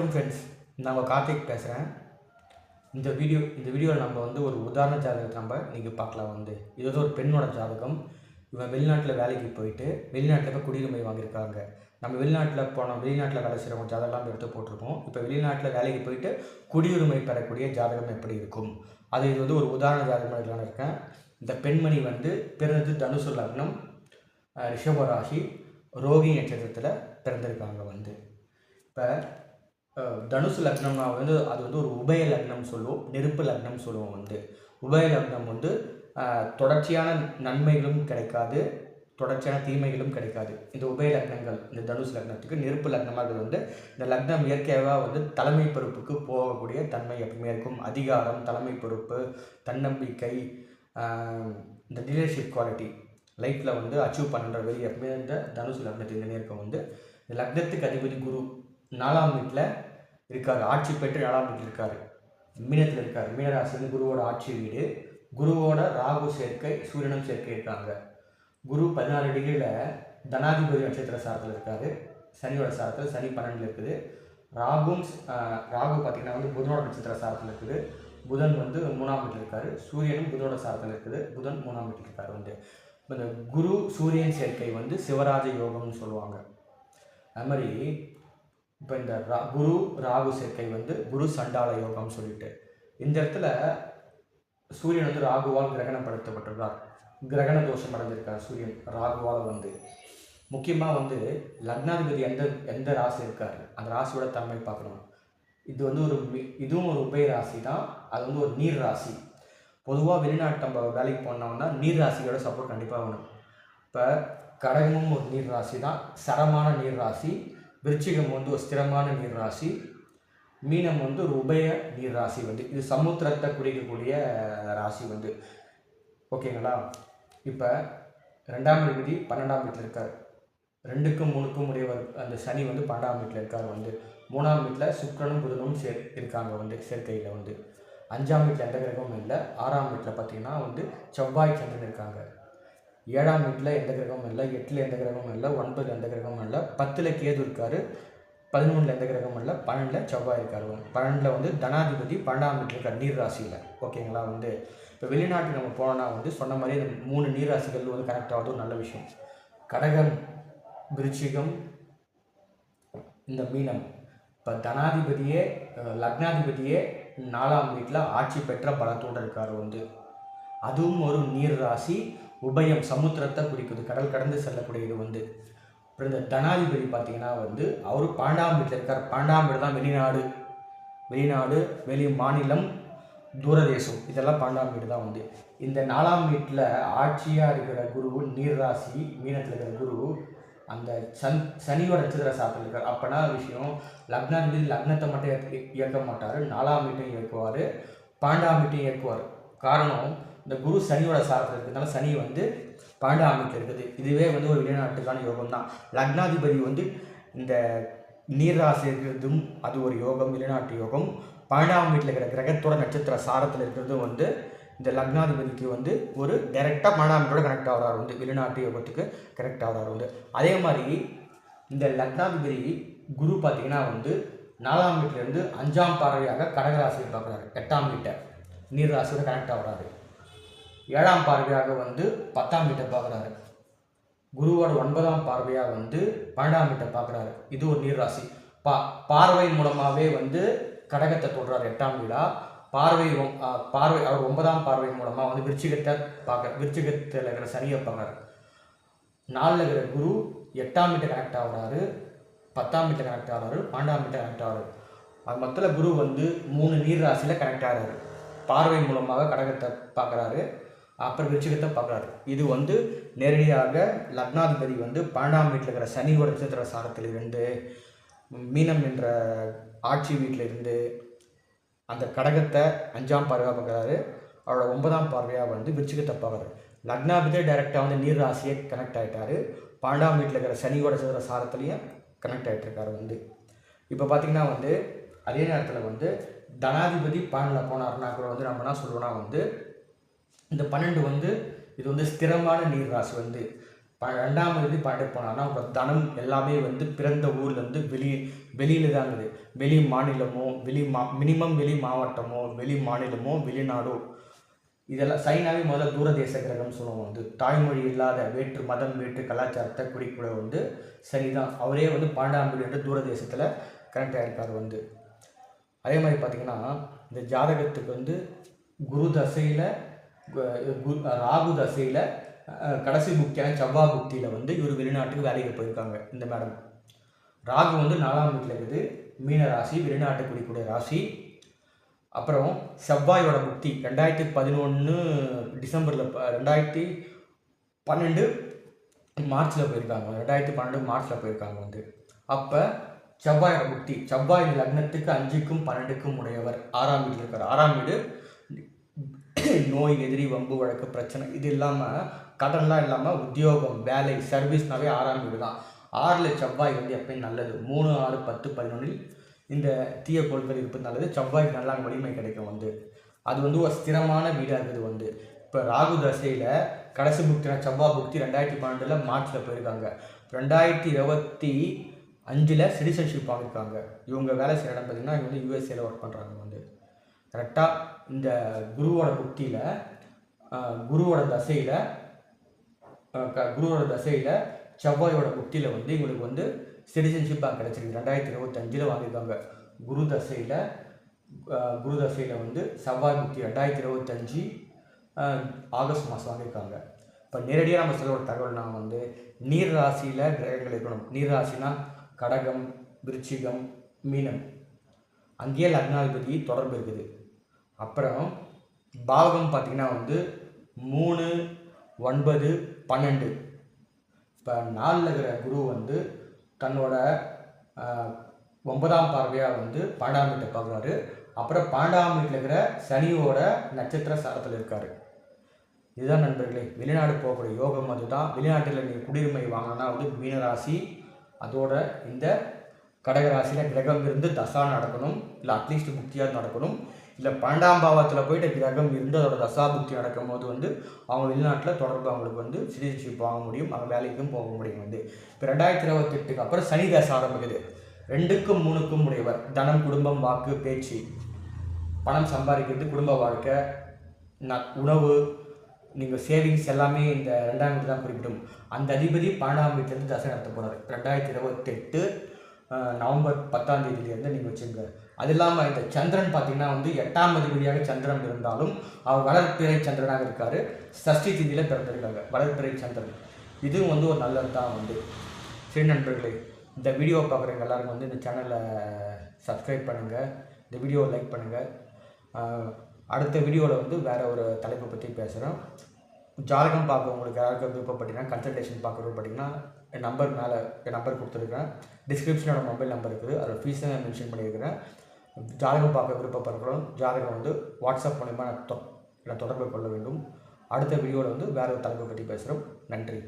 வணக்கம் ஃப்ரெண்ட்ஸ், நான் உங்கள் கார்த்திக் பேசுகிறேன். இந்த வீடியோவில் நம்ம வந்து ஒரு உதாரண ஜாதகத்தை நம்ம இன்றைக்கி பார்க்கலாம். இது வந்து ஒரு பெண்ணோட ஜாதகம். இவன் வெளிநாட்டில் வேலைக்கு போயிட்டு வெளிநாட்டில் போய் குடியுரிமை வாங்கியிருக்காங்க. நம்ம வெளிநாட்டில் வேலை செய்கிறவங்க ஜாதகம்லாம் எடுத்து போட்டிருக்கோம். இப்போ வெளிநாட்டில் வேலைக்கு போயிட்டு குடியுரிமை பெறக்கூடிய ஜாதகம் எப்படி இருக்கும், இது வந்து ஒரு உதாரண ஜாதகமாக எடுக்கலான்னு இருக்கேன். இந்த பெண்மணி வந்து பிறந்தது தனுசு லக்னம், ரிஷபராசி, ரோகிணி நட்சத்திரத்தில் பிறந்திருக்காங்க. இப்போ தனுசு லக்னம்னா அது வந்து ஒரு உபய லக்னம் சொல்லுவோம், நெருப்பு லக்னம் சொல்லுவோம். உபய லக்னம் தொடர்ச்சியான நன்மைகளும் கிடைக்காது, தொடர்ச்சியான தீமைகளும் கிடைக்காது. இந்த உபய லக்னங்கள் இந்த தனுசு லக்னத்துக்கு நெருப்பு லக்னமாக இந்த லக்னம் இயற்கையாக தலைமை பொறுப்புக்கு போகக்கூடிய தன்மை எப்பவுமே இருக்கும். அதிகாரம், தலைமை பொறுப்பு, தன்னம்பிக்கை, இந்த லீடர்ஷிப் குவாலிட்டி லைஃப்பில் அச்சீவ் பண்ணுற வெளியே எப்பவுமே இந்த தனுசு லக்னத்துக்கு இந்த நேர்க்கம் இந்த லக்னத்துக்கு அதிபதி குரு 4ஆம் வீட்டில் இருக்கார். ஆட்சி பெற்று 4ஆம் வீட்டில் இருக்கார், மீனத்தில் இருக்கார். மீனராசி குருவோட ஆட்சி வீடு. குருவோட ராகு சேர்க்கை, சூரியனும் சேர்க்கை இருக்காங்க. குரு 14 டிகிரியில் தனாதிபதி நட்சத்திர சாரத்தில் இருக்கார். சனியோட சாரத்தில், சனி 12 இருக்குது. ராகு பார்த்திங்கன்னா புதனோட நட்சத்திர சாரத்தில் இருக்குது. புதன் 3ஆம் வீட்டில் இருக்கார். சூரியனும் புதனோட சாரத்தில் இருக்குது. புதன் 3ஆம் வீட்டில் இருக்கார். இந்த குரு சூரியன் சேர்க்கை சிவராஜ யோகம்னு சொல்லுவாங்க. அது மாதிரி இப்போ இந்த குரு ராகு சேர்க்கை குரு சண்டால யோகம்னு சொல்லிட்டு இந்த இடத்துல சூரியன் ராகுவால் கிரகணப்படுத்தப்பட்டிருக்கார். கிரகண தோஷம் அடைஞ்சிருக்கார் சூரியன் ராகுவால். முக்கியமாக லக்னாதிபதி எந்த ராசி இருக்கார், அந்த ராசியோட தன்மை பார்க்கணும். இதுவும் ஒரு உபய ராசி தான். அது ஒரு நீர் ராசி. பொதுவாக வெளிநாட்டு நம்ம வேலைக்கு போனோம்னா நீர் ராசியோட சப்போர்ட் கண்டிப்பாக வேணும். இப்போ கடகமும் ஒரு நீர் ராசி தான், சரமான நீர் ராசி. விருச்சிகம் ஒரு ஸ்திரமான நீர் ராசி. மீனம் ஒரு உபய நீர் ராசி. இது சமுத்திரத்தை குறிக்கக்கூடிய ராசி. ஓகேங்களா? இப்போ 2ஆம் அதிபதி 12ஆம் வீட்டில் இருக்கார். 2க்கும் 3க்கும் உடையவர் அந்த சனி 12ஆம் வீட்டில் இருக்கார். 3ஆம் வீட்டில் சுக்கிரனும் புதனும் இருக்காங்க சேர்க்கையில். 5ஆம் வீட்டில் எந்த கிரகமும் இல்லை. 6ஆம் வீட்டில் பார்த்தீங்கன்னா செவ்வாய் சந்திரன் இருக்காங்க. 7ஆம் வீட்டில் எந்த கிரகமும் இல்லை. 8ல் எந்த கிரகமும் இல்லை. 9ல் எந்த கிரகமும் இல்லை. 10ல் கேது இருக்கார். 11ல் எந்த கிரகமும் இல்லை. 12ல் செவ்வாய் இருக்கார். 12ல் தனாதிபதி 12ஆம் வீட்டில் இருக்கார் நீர் ராசியில். ஓகேங்களா? இப்போ வெளிநாட்டுக்கு நம்ம போனோம்னா சொன்ன மாதிரி இந்த 3 நீர் ராசிகள் கனெக்ட் ஆகுது. ஒரு நல்ல விஷயம். கடகம், விருச்சிகம், இந்த மீனம். இப்போ தனாதிபதியே லக்னாதிபதியே 4ஆம் வீட்டில் ஆட்சி பெற்ற பலத்தோடு இருக்கார். அதுவும் ஒரு நீர் ராசி. உபயம் சமுத்திரத்தை குறிக்குது, கடல் கடந்து செல்லக்கூடியது. அப்புறம் இந்த தனாதிபதி பார்த்தீங்கன்னா அவர் 12ஆம் வீட்டில் இருக்கார். 12ஆம் வீடு தான் வெளிநாடு, வெளி மாநிலம், தூரதேசம், இதெல்லாம் 12ஆம் வீடு தான். இந்த 4ஆம் வீட்டில் ஆட்சியாக இருக்கிற குரு நீர் ராசி மீனத்தில் இருக்கிற குரு அந்த சனியோட நட்சத்திர சாரத்தில் இருக்கார். அப்போனா விஷயம், லக்னாதிபதி லக்னத்தை மட்டும் இயக்க மாட்டார், 4ஆம் வீட்டையும் இயக்குவார், 12ஆம் வீட்டையும் இயக்குவார். காரணம், இந்த குரு சனியோட சாரத்தில் இருக்கிறதுனால சனி 12ஆம் வீட்டில் இருக்குது. இதுவே ஒரு வெளிநாட்டுக்கான யோகம் தான். லக்னாதிபதி இந்த நீர்ராசி இருக்கிறதும் அது ஒரு யோகம், வெளிநாட்டு யோகம். 12ஆம் வீட்டில் இருக்கிற கிரகத்தோட நட்சத்திர சாரத்தில் இருக்கிறதும் இந்த லக்னாதிபதிக்கு ஒரு டைரெக்டாக 12ஆம் வீட்டோட கனெக்ட் ஆகிறார். வெளிநாட்டு யோகத்துக்கு கனெக்ட் ஆகிறார். அதே மாதிரி இந்த லக்னாதிபதி குரு பார்த்தீங்கன்னா 4ஆம் வீட்டிலேருந்து 5ஆம் பார்வையாக கடகராசியை பார்க்குறாரு. 8ஆம் வீட்டை நீர் ராசியோட கனெக்ட் ஆகிறாரு. 7ஆம் பார்வையாக 10ஆம் வீட்டை பார்க்குறாரு. குருவோட 9ஆம் பார்வையாக 12ஆம் வீட்டை பார்க்குறாரு. இது ஒரு நீர் ராசி. பார்வை மூலமாகவே கடகத்தை தொடுறாரு 8ஆம் வீடா. பார்வை அவர் 9ஆம் பார்வை மூலமாக விருச்சிகத்தை விருச்சிகத்தில் இருக்கிற சனியை பார்க்குறாரு. 4ல் இருக்கிற குரு 8ஆம் வீட்டை கனெக்ட் ஆகிறாரு, 10ஆம் வீட்டை கனெக்ட் ஆகிறாரு, 12ஆம் வீட்டை கனெக்ட் ஆகிறாரு. அது மொத்தத்தில் குரு 3 நீர் ராசியில் கனெக்ட் ஆகிறாரு. பார்வை மூலமாக கடகத்தை பார்க்குறாரு, அப்புறம் விருச்சிகத்தை பார்க்குறாரு. இது நேரடியாக லக்னாதிபதி 12ஆம் வீட்டில் இருக்கிற சனியோட நட்சத்திர சாரத்தில் இருந்து, மீனம் என்ற ஆட்சி வீட்டில் இருந்து அந்த கடகத்தை 5ஆம் பார்வையாக பார்க்குறாரு. அவரோட 9ஆம் பார்வையாக விருச்சிகத்தை பார்க்குறாரு. லக்னாதிபதி டைரெக்டாக நீர் ராசியை கனெக்ட் ஆகிட்டார். 12ஆம் வீட்டில் இருக்கிற சனியோட நட்சத்திர சாரத்துலேயும் கனெக்ட் ஆகிட்டுருக்காரு. இப்போ பார்த்திங்கன்னா அதே நேரத்தில் தனாதிபதி 12ல் போனார்னா கூட நம்ம என்ன சொல்லுவோம்னா இந்த 12 இது ஸ்திரமான நீர் ராசி. 2ஆம் தேதி 12 போனாங்கன்னா உங்களோட தனம் எல்லாமே வந்து பிறந்த ஊர்லேருந்து வெளியில் தான் இருக்குது. வெளி மாநிலமோ மினிமம் வெளி மாவட்டமோ வெளி மாநிலமோ வெளிநாடோ இதெல்லாம் சைனாவே முதல்ல தூரதேச கிரகம்னு சொல்லுவோம். வந்து தாய்மொழி இல்லாத வேற்று மதம் வேற்று கலாச்சாரத்தை குறிக்கூட வந்து சரிதான். அவரே வந்து 12ஆம் வீடு தூரதேசத்தில் கனெக்ட் ஆகிருக்கார். வந்து அதே மாதிரி பார்த்திங்கன்னா இந்த ஜாதகத்துக்கு வந்து குரு தசையில் ராகு தசையில் கடைசி புக்தியான செவ்வாய் புக்தியில் வந்து இவர் வெளிநாட்டுக்கு வேலைக்கு போயிருக்காங்க. இந்த மேடம் ராகு வந்து 4ஆம் வீட்டில் இருக்குது, மீன ராசி, வெளிநாட்டுக்கு குறிக்கூடிய ராசி. அப்புறம் செவ்வாயோட புக்தி 2011 டிசம்பரில் 2012 மார்ச்சில் போயிருக்காங்க. 2012 மார்ச்சில் போயிருக்காங்க. வந்து அப்போ செவ்வாயோட புக்தி, செவ்வாய் லக்னத்துக்கு 5க்கும் 12க்கும் உடையவர் 6ஆம் வீட்டில் இருக்கார். 6ஆம் வீடு நோய், எதிரி, வம்பு, வழக்கு, பிரச்சனை இது இல்லாமல் கடன்லாம் இல்லாமல் உத்தியோகம், வேலை, சர்வீஸ்னாவே 6ஆம் வீடு தான். 6ல் செவ்வாய் வந்து எப்பயும் நல்லது. 3, 6, 10, 11 இந்த தீய பொருட்கள் இருப்பது நல்லது. செவ்வாய்க்கு நல்லா வலிமை கிடைக்கும். வந்து அது வந்து ஒரு ஸ்திரமான வீடாக இருக்குது. வந்து இப்போ ராகு தசையில் கடைசி புக்தியான செவ்வாய் புக்தி 2012 மார்ச்சில் போயிருக்காங்க. 2025 சிட்டிசன்ஷிப் வாங்கியிருக்காங்க. இவங்க வேலை செய்கிற இடம் பார்த்திங்கன்னா இவங்க வந்து யூஎஸ்ஏல ஒர்க் பண்ணுறாங்க. வந்து கரெக்டாக இந்த குருவோட புக்தியில் குருவோட தசையில் செவ்வாயோட புக்தியில் வந்து இவங்களுக்கு வந்து சிட்டிசன்ஷிப்பாக கிடச்சிருக்கு. 2025 வாங்கியிருக்காங்க. குரு தசையில் வந்து செவ்வாய் புக்தி 2025 ஆகஸ்ட் மாதம் வாங்கியிருக்காங்க. இப்போ நேரடியாக நம்ம சொல்ல ஒரு தகவல்னா வந்து நீர் ராசியில் கிரகங்கள் இருக்கணும். நீர் ராசினா கடகம், விருச்சிகம், மீனம், அங்கேயே லக்னாதிபதி தொடர்பு இருக்குது. அப்புறம் பாவகம் பார்த்திங்கன்னா வந்து 3, 9, 12. இப்போ 4ல் இருக்கிற குரு வந்து தன்னோட 9ஆம் பார்வையாக வந்து 12ஆம் வீட்டை பார்க்குறாரு. அப்புறம் 12ஆம் வீட்டில் இருக்கிற சனியோட நட்சத்திர சாரத்தில் இருக்கார். இதுதான் நண்பர்களே வெளிநாடு போகக்கூடிய யோகம். அதுதான் வெளிநாட்டில் நீங்கள் குடியுரிமை வாங்கினா வந்து மீனராசி, அதோட இந்த கடகராசியில் கிரகம் இருந்து தசா நடக்கணும், இல்லை அட்லீஸ்ட் புக்தியாக நடக்கணும். இல்லை 12ஆம் பாவத்தில் போய்ட்டு கிரகம் இருந்து அதோட தசா புக்தி நடக்கும் போது வந்து அவங்க வெளிநாட்டில் தொடர்பு அவங்களுக்கு வந்து சிட்டிசன்ஷிப் வாங்க முடியும், அவங்க வேலைக்கும் போக முடியும். வந்து இப்போ 2028க்கு அப்புறம் சனி தசை ஆரம்பிக்குது. 2க்கும் 3க்கும் உடையவர். தனம், குடும்பம், வாக்கு, பேச்சு, பணம் சம்பாதிக்கிறது, குடும்ப வாழ்க்கை, உணவு, நீங்கள் சேவிங்ஸ் எல்லாமே இந்த 2ஆம் வீட்டு தான் குறிப்பிடும். அந்த அதிபதி 12ஆம் வீட்டிலேருந்து தசை நடத்த போகிறார். 2028 நவம்பர் 10ஆம் தேதியிலேருந்து நீங்கள் வச்சுங்க. அது இல்லாமல் இந்த சந்திரன் பார்த்திங்கன்னா வந்து 8ஆம் அதிபதியாக சந்திரன் இருந்தாலும் அவர் வளர்ப்பிறை சந்திரனாக இருக்கார். சஷ்டி திதியில் பிறந்திருக்காங்க வளர்ப்பிறை சந்திரன். இதுவும் வந்து ஒரு நல்லது தான். வந்து சரி நண்பர்களே, இந்த வீடியோவை பார்க்குறவங்க எல்லாருக்கும் வந்து இந்த சேனலை சப்ஸ்கிரைப் பண்ணுங்கள், இந்த வீடியோவை லைக் பண்ணுங்கள். அடுத்த வீடியோவில் வந்து வேறு ஒரு தலைப்பை பற்றி பேசுகிறோம். ஜாதகம் பார்க்க உங்களுக்கு யாருக்கும் விருப்பப்பட்டீங்கன்னா கன்சல்டேஷன் பார்க்குறது பார்த்தீங்கன்னா என் நம்பர் கொடுத்துருக்கேன். டிஸ்கிரிப்ஷனோட மொபைல் நம்பர் இருக்குது, அதோட ஃபீஸை நான் மென்ஷன் பண்ணியிருக்கிறேன். ஜாதகம் பார்க்க விருப்பப்படுறோம் ஜாதகம் வந்து வாட்ஸ்அப் மூலிமா நான் தொடர்பு கொள்ள வேண்டும். அடுத்த வீடியோவில் வந்து வேறு ஒரு தலைப்பை பற்றி பேசுகிறோம். நன்றி.